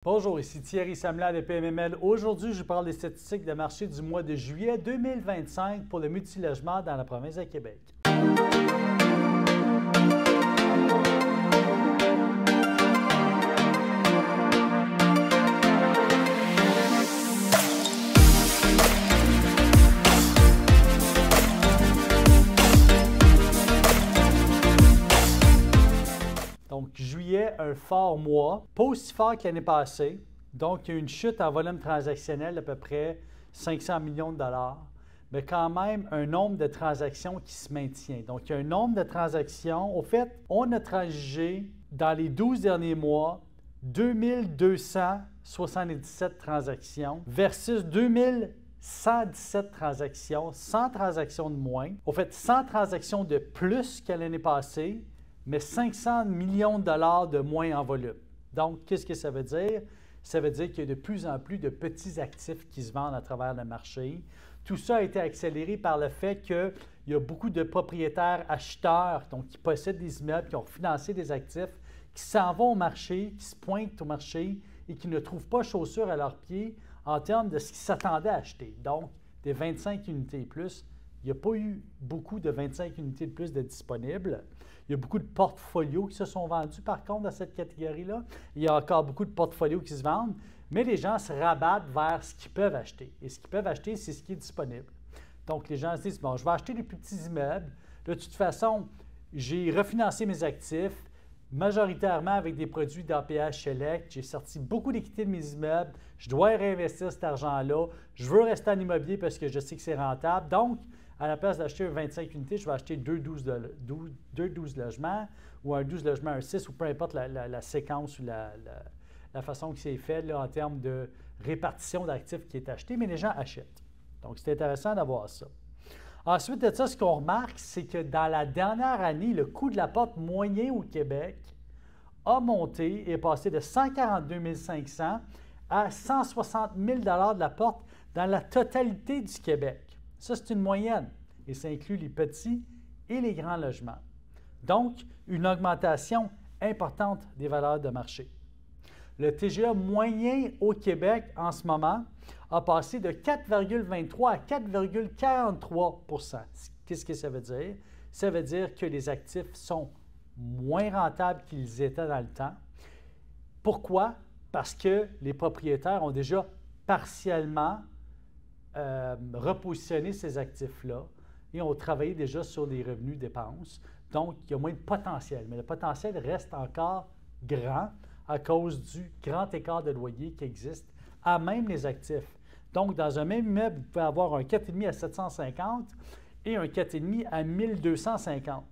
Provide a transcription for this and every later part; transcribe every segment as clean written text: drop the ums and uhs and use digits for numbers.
Bonjour, ici Thierry Samla de PMML. Aujourd'hui, je parle des statistiques de marché du mois de juillet 2025 pour le multilogement dans la province de Québec. Donc, juillet, un fort mois, pas aussi fort que l'année passée. Donc, il y a une chute en volume transactionnel d'à peu près 500 millions de dollars, mais quand même un nombre de transactions qui se maintient. Donc, il y a un nombre de transactions. Au fait, on a transigé dans les 12 derniers mois 2277 transactions versus 2117 transactions, 100 transactions de moins. Au fait, 100 transactions de plus qu'à l'année passée, mais 500 millions de dollars de moins en volume. Donc, qu'est-ce que ça veut dire? Ça veut dire qu'il y a de plus en plus de petits actifs qui se vendent à travers le marché. Tout ça a été accéléré par le fait qu'il y a beaucoup de propriétaires acheteurs donc, qui possèdent des immeubles, qui ont financé des actifs, qui s'en vont au marché, qui se pointent au marché et qui ne trouvent pas chaussures à leurs pieds en termes de ce qu'ils s'attendaient à acheter. Donc, des 25 unités et plus. Il n'y a pas eu beaucoup de 25 unités de plus de disponibles. Il y a beaucoup de portfolios qui se sont vendus, par contre, dans cette catégorie-là. Il y a encore beaucoup de portfolios qui se vendent, mais les gens se rabattent vers ce qu'ils peuvent acheter. Et ce qu'ils peuvent acheter, c'est ce qui est disponible. Donc, les gens se disent, bon, je vais acheter des plus petits immeubles. De toute façon, j'ai refinancé mes actifs, majoritairement avec des produits d'APH Select. J'ai sorti beaucoup d'équité de mes immeubles. Je dois réinvestir cet argent-là. Je veux rester en immobilier parce que je sais que c'est rentable. Donc, à la place d'acheter 25 unités, je vais acheter 12 logements ou un 12 logements, un 6 ou peu importe la séquence ou la façon que c'est fait là, en termes de répartition d'actifs qui est acheté, mais les gens achètent. Donc, c'est intéressant d'avoir ça. Ensuite de ça, ce qu'on remarque, c'est que dans la dernière année, le coût de la porte moyen au Québec a monté et est passé de 142 500 à 160 000 de la porte dans la totalité du Québec. Ça, c'est une moyenne et ça inclut les petits et les grands logements. Donc, une augmentation importante des valeurs de marché. Le TGA moyen au Québec en ce moment a passé de 4,23 à 4,43 %. Qu'est-ce que ça veut dire? Ça veut dire que les actifs sont moins rentables qu'ils étaient dans le temps. Pourquoi? Parce que les propriétaires ont déjà partiellement repositionner ces actifs-là et ont travaillé déjà sur les revenus dépenses. Donc, il y a moins de potentiel. Mais le potentiel reste encore grand à cause du grand écart de loyer qui existe à même les actifs. Donc, dans un même immeuble, vous pouvez avoir un 4,5 à 750 et un 4,5 à 1250.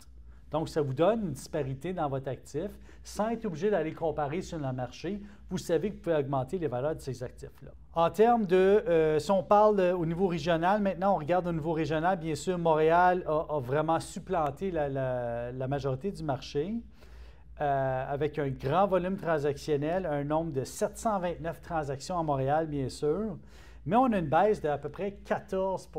Donc, ça vous donne une disparité dans votre actif sans être obligé d'aller comparer sur le marché. Vous savez que vous pouvez augmenter les valeurs de ces actifs-là. En termes de, si on parle au niveau régional, maintenant on regarde au niveau régional, bien sûr, Montréal a vraiment supplanté la majorité du marché avec un grand volume transactionnel, un nombre de 729 transactions à Montréal, bien sûr. Mais on a une baisse d'à peu près 14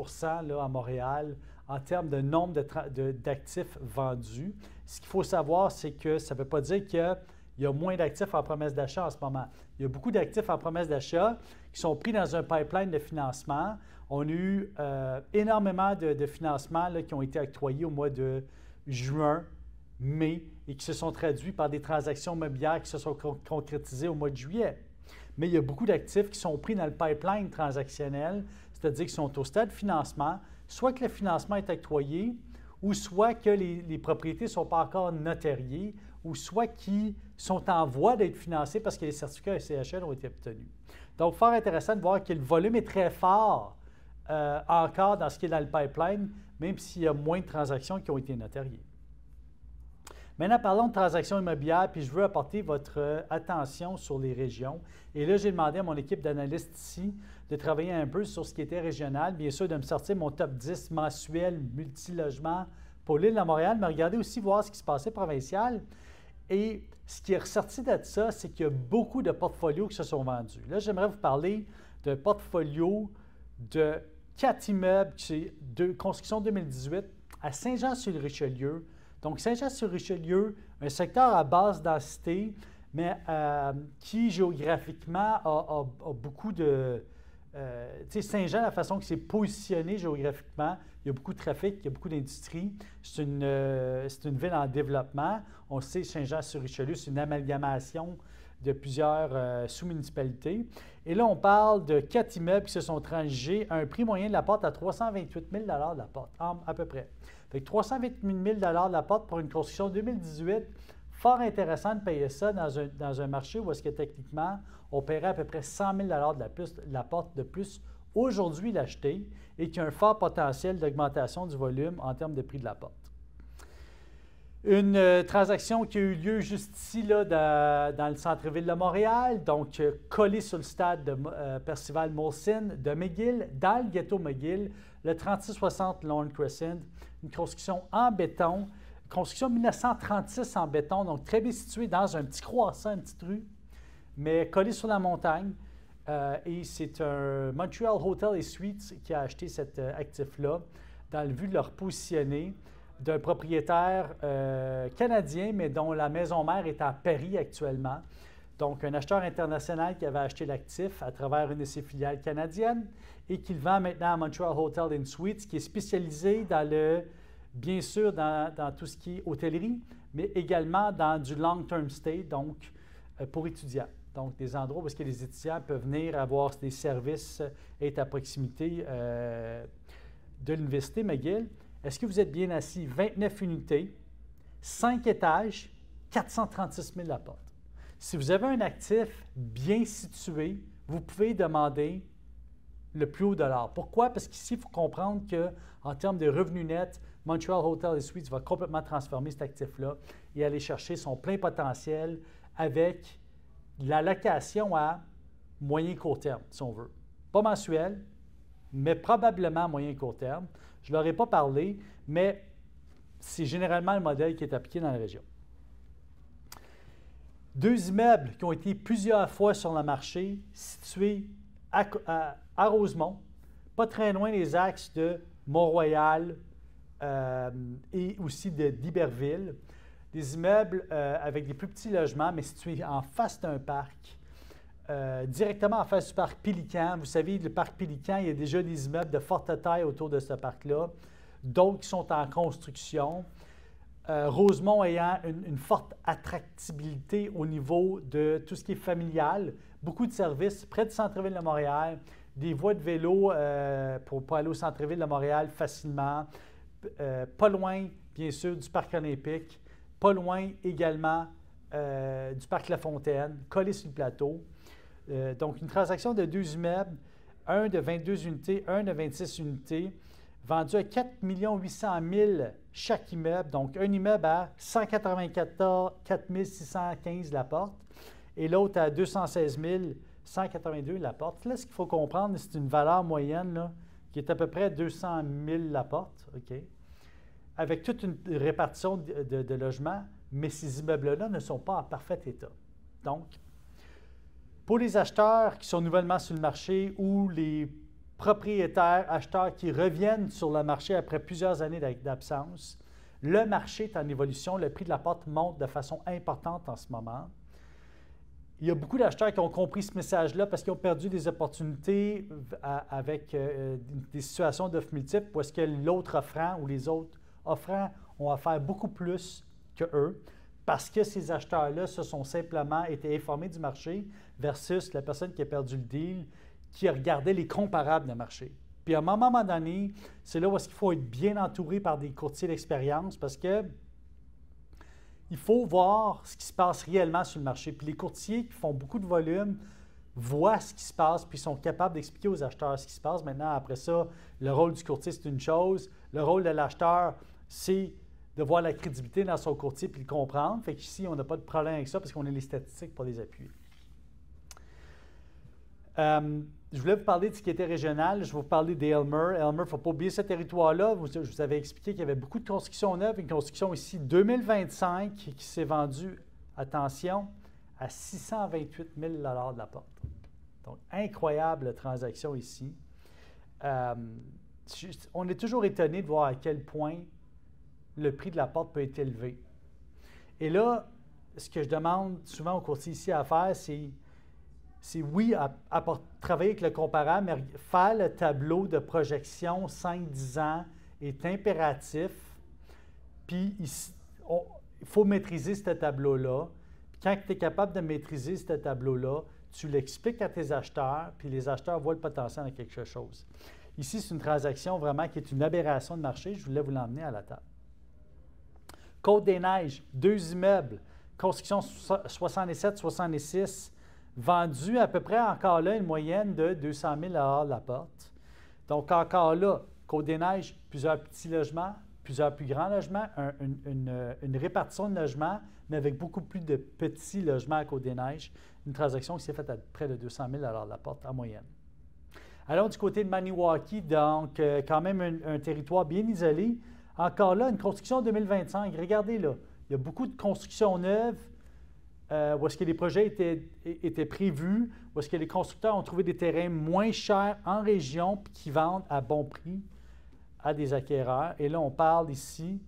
là, à Montréal en termes de nombre d'actifs vendus. Ce qu'il faut savoir, c'est que ça ne veut pas dire qu'il y a moins d'actifs en promesse d'achat en ce moment. Il y a beaucoup d'actifs en promesse d'achat qui sont pris dans un pipeline de financement. On a eu énormément de financements là, qui ont été octroyés au mois de juin, mai, et qui se sont traduits par des transactions immobilières qui se sont concrétisées au mois de juillet. Mais il y a beaucoup d'actifs qui sont pris dans le pipeline transactionnel, c'est-à-dire qui sont au stade de financement, soit que le financement est octroyé, ou soit que les propriétés ne sont pas encore notariées, ou soit qui sont en voie d'être financées parce que les certificats SCHL ont été obtenus. Donc, fort intéressant de voir que le volume est très fort encore dans ce qui est dans le pipeline, même s'il y a moins de transactions qui ont été notariées. Maintenant, parlons de transactions immobilières, puis je veux apporter votre attention sur les régions. Et là, j'ai demandé à mon équipe d'analystes ici de travailler un peu sur ce qui était régional, bien sûr, de me sortir mon top 10 mensuel multilogement pour l'île de Montréal, mais regardez aussi voir ce qui se passait provincial. Et ce qui est ressorti de ça, c'est qu'il y a beaucoup de portfolios qui se sont vendus. Là, j'aimerais vous parler d'un portfolio de 4 immeubles de construction 2018 à Saint-Jean-sur-Richelieu. Donc, Saint-Jean-sur-Richelieu, un secteur à basse densité, mais qui géographiquement a beaucoup de... tu sais, Saint-Jean, la façon que c'est positionné géographiquement, il y a beaucoup de trafic, il y a beaucoup d'industrie. C'est une ville en développement. On sait, Saint-Jean-sur-Richelieu, c'est une amalgamation de plusieurs sous-municipalités. Et là, on parle de 4 immeubles qui se sont transigés à un prix moyen de la porte à 328 000 de la porte, à peu près. Fait que 328 000 de la porte pour une construction 2018, fort intéressant de payer ça dans un marché où est-ce que techniquement, on paierait à peu près 100 000 de la porte de plus aujourd'hui l'acheter et qui a un fort potentiel d'augmentation du volume en termes de prix de la porte. Une transaction qui a eu lieu juste ici, là, dans le centre-ville de Montréal, donc collé sur le stade de Percival Molson de McGill, dans le ghetto McGill, le 3660 Lorne Crescent, une construction en béton, construction 1936 en béton, donc très bien située dans un petit croissant, une petite rue, mais collé sur la montagne. Et c'est un Montreal Hotel & Suites qui a acheté cet actif-là dans le but de le repositionner d'un propriétaire canadien, mais dont la maison mère est à Paris actuellement. Donc, un acheteur international qui avait acheté l'actif à travers une de ses filiales canadiennes et qui le vend maintenant à Montreal Hotel & Suites, qui est spécialisé bien sûr, dans tout ce qui est hôtellerie, mais également dans du long-term stay, donc pour étudiants. Donc, des endroits où les étudiants peuvent venir avoir des services et être à proximité de l'Université McGill. Est-ce que vous êtes bien assis? 29 unités, 5 étages, 436 000 la porte. Si vous avez un actif bien situé, vous pouvez demander le plus haut dollar. Pourquoi? Parce qu'ici, il faut comprendre qu'en termes de revenus nets, Montreal Hotel & Suites va complètement transformer cet actif-là et aller chercher son plein potentiel avec la location à moyen-court terme, si on veut. Pas mensuel, mais probablement à moyen-court terme. Je ne leur ai pas parlé, mais c'est généralement le modèle qui est appliqué dans la région. 2 immeubles qui ont été plusieurs fois sur le marché, situés à Rosemont, pas très loin des axes de Mont-Royal et aussi d'Iberville. Des immeubles avec des plus petits logements, mais situés en face d'un parc, directement en face du parc Pélican. Vous savez, le parc Pélican, il y a déjà des immeubles de forte taille autour de ce parc-là, d'autres qui sont en construction. Rosemont ayant une forte attractibilité au niveau de tout ce qui est familial, beaucoup de services près du centre-ville de Montréal, des voies de vélo pour aller au centre-ville de Montréal facilement, pas loin, bien sûr, du parc olympique, pas loin également du parc La Fontaine, collé sur le plateau. Donc, une transaction de 2 immeubles, un de 22 unités, un de 26 unités, vendu à 4 800 000 chaque immeuble. Donc, un immeuble à 194 615 la porte et l'autre à 216 182 la porte. Là, ce qu'il faut comprendre, c'est une valeur moyenne là, qui est à peu près 200 000 la porte, OK, avec toute une répartition de logements, mais ces immeubles-là ne sont pas en parfait état. Donc, pour les acheteurs qui sont nouvellement sur le marché ou les propriétaires, acheteurs qui reviennent sur le marché après plusieurs années d'absence, le marché est en évolution, le prix de la porte monte de façon importante en ce moment. Il y a beaucoup d'acheteurs qui ont compris ce message-là parce qu'ils ont perdu des opportunités avec des situations d'offres multiples où est-ce que l'autre offrant ou les autres offrants ont offert beaucoup plus que eux parce que ces acheteurs-là se sont simplement été informés du marché versus la personne qui a perdu le deal qui a regardé les comparables de marché. Puis à un moment donné, c'est là où est-ce qu'il faut être bien entouré par des courtiers d'expérience parce que il faut voir ce qui se passe réellement sur le marché. Puis les courtiers qui font beaucoup de volume voient ce qui se passe puis sont capables d'expliquer aux acheteurs ce qui se passe. Maintenant, après ça, le rôle du courtier, c'est une chose. Le rôle de l'acheteur, c'est de voir la crédibilité dans son courtier puis le comprendre. Fait qu'ici, on n'a pas de problème avec ça parce qu'on a les statistiques pour les appuyer. Je voulais vous parler de ce qui était régional. Je vais vous parler d'Aylmer. Aylmer, il ne faut pas oublier ce territoire-là. Je vous avais expliqué qu'il y avait beaucoup de constructions neuves. Une construction ici 2025 qui s'est vendue, attention, à 628 000 de la porte. Donc, incroyable transaction ici. On est toujours étonné de voir à quel point le prix de la porte peut être élevé. Et là, ce que je demande souvent aux courtiers ici à faire, c'est oui, travailler avec le comparable, mais faire le tableau de projection 5-10 ans est impératif. Puis, il faut maîtriser ce tableau-là. Puis quand tu es capable de maîtriser ce tableau-là, tu l'expliques à tes acheteurs, puis les acheteurs voient le potentiel dans quelque chose. Ici, c'est une transaction vraiment qui est une aberration de marché. Je voulais vous l'emmener à la table. Côte-des-Neiges, 2 immeubles, construction 67-66, vendus à peu près encore là une moyenne de 200 000 $ la porte. Donc encore là, Côte-des-Neiges, plusieurs petits logements, plusieurs plus grands logements, une répartition de logements, mais avec beaucoup plus de petits logements à Côte-des-Neiges. Une transaction qui s'est faite à près de 200 000 $ la porte en moyenne. Allons du côté de Maniwaki, donc quand même un territoire bien isolé. Encore là, une construction 2025. Regardez là, il y a beaucoup de constructions neuves où est-ce que les projets étaient prévus, où est-ce que les constructeurs ont trouvé des terrains moins chers en région puis qui vendent à bon prix à des acquéreurs. Et là, on parle ici,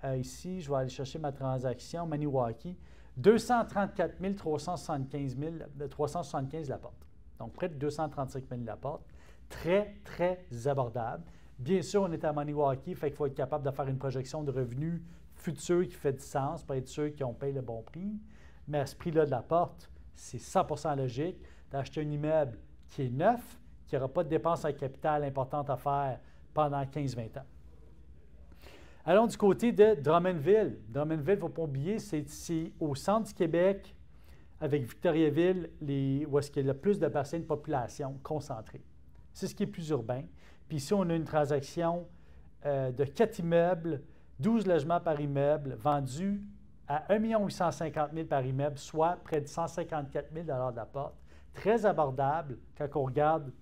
je vais aller chercher ma transaction, Maniwaki, 234 375 la porte. Donc, près de 235 000 la porte. Très, très abordable. Bien sûr, on est à Maniwaki, fait qu'il faut être capable de faire une projection de revenus futurs qui fait du sens pour être sûr qu'on paye le bon prix. Mais à ce prix-là de la porte, c'est 100% logique d'acheter un immeuble qui est neuf, qui n'aura pas de dépenses en capital importantes à faire pendant 15-20 ans. Allons du côté de Drummondville. Drummondville, il ne faut pas oublier, c'est au centre du Québec, avec Victoriaville, où est-ce qu'il y a le plus de bassins de population concentrés. C'est ce qui est plus urbain. Puis ici, on a une transaction de 4 immeubles, 12 logements par immeuble, vendus à 1 850 000 par immeuble, soit près de 154 000 $ de la porte. Très abordable quand on regarde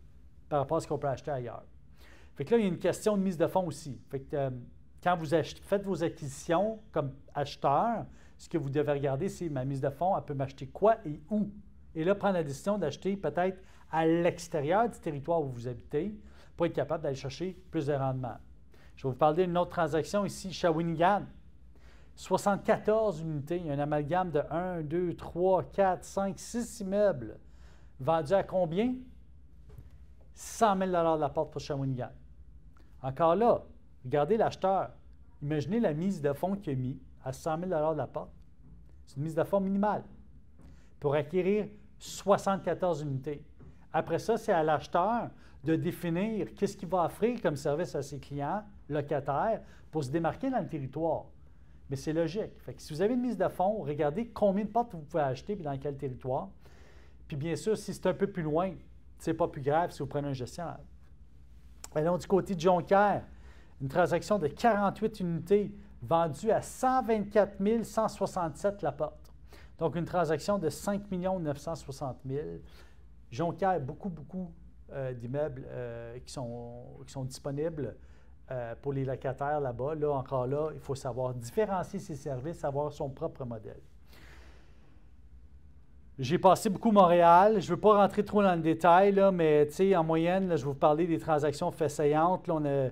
par rapport à ce qu'on peut acheter ailleurs. Fait que là, il y a une question de mise de fonds aussi. Fait que, quand vous faites vos acquisitions comme acheteur, ce que vous devez regarder, c'est ma mise de fonds, elle peut m'acheter quoi et où. Et là, prendre la décision d'acheter peut-être à l'extérieur du territoire où vous habitez pour être capable d'aller chercher plus de rendement. Je vais vous parler d'une autre transaction ici, Shawinigan. 74 unités, il y a un amalgame de 1, 2, 3, 4, 5, 6 immeubles. Vendus à combien? 100 000 $ de la porte pour Shawinigan. Encore là, regardez l'acheteur. Imaginez la mise de fonds qu'il a mis à 100 000 $ de la porte. C'est une mise de fonds minimale pour acquérir 74 unités. Après ça, c'est à l'acheteur de définir qu'est-ce qu'il va offrir comme service à ses clients, locataires, pour se démarquer dans le territoire. Mais c'est logique. Fait que si vous avez une mise de fonds, regardez combien de portes vous pouvez acheter et dans quel territoire. Puis bien sûr, si c'est un peu plus loin, ce n'est pas plus grave si vous prenez un gestionnaire. Allons du côté de Jonquière, une transaction de 48 unités vendues à 124 167 la porte. Donc, une transaction de 5 960 000. Jonquière, beaucoup d'immeubles qui sont disponibles pour les locataires là-bas. Là, encore là, il faut savoir différencier ses services, avoir son propre modèle. J'ai passé beaucoup Montréal. Je ne veux pas rentrer trop dans le détail, là, mais en moyenne, là, je vais vous parler des transactions faits saillantes. Là, on a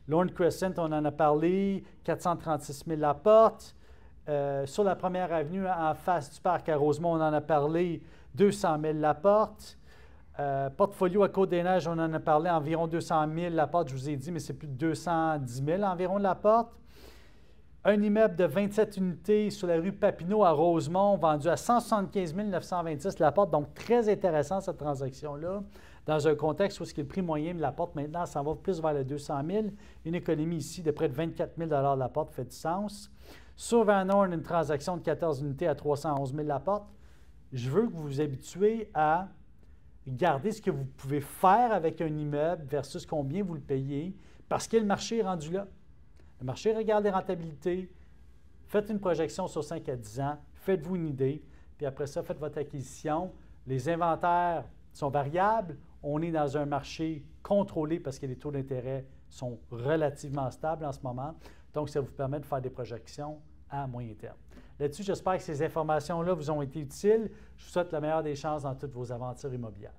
Lorne Crescent, on en a parlé, 436 000 la porte. Sur la première avenue, en face du parc à Rosemont, on en a parlé, 200 000 la porte. Portfolio à Côte-des-Neiges, on en a parlé, environ 200 000 la porte, je vous ai dit, mais c'est plus de 210 000 environ la porte. Un immeuble de 27 unités sur la rue Papineau à Rosemont, vendu à 175 926 la porte. Donc, très intéressant cette transaction-là, dans un contexte où le prix moyen de la porte maintenant s'en va plus vers le 200 000. Une économie ici de près de 24 000 $ la porte fait du sens. Sur Van Horn, une transaction de 14 unités à 311 000 la porte. Je veux que vous vous habituez à regardez ce que vous pouvez faire avec un immeuble versus combien vous le payez, parce que le marché est rendu là. Le marché regarde les rentabilités, faites une projection sur 5 à 10 ans, faites-vous une idée, puis après ça, faites votre acquisition. Les inventaires sont variables, on est dans un marché contrôlé parce que les taux d'intérêt sont relativement stables en ce moment, donc ça vous permet de faire des projections à moyen terme. Là-dessus, j'espère que ces informations-là vous ont été utiles. Je vous souhaite la meilleure des chances dans toutes vos aventures immobilières.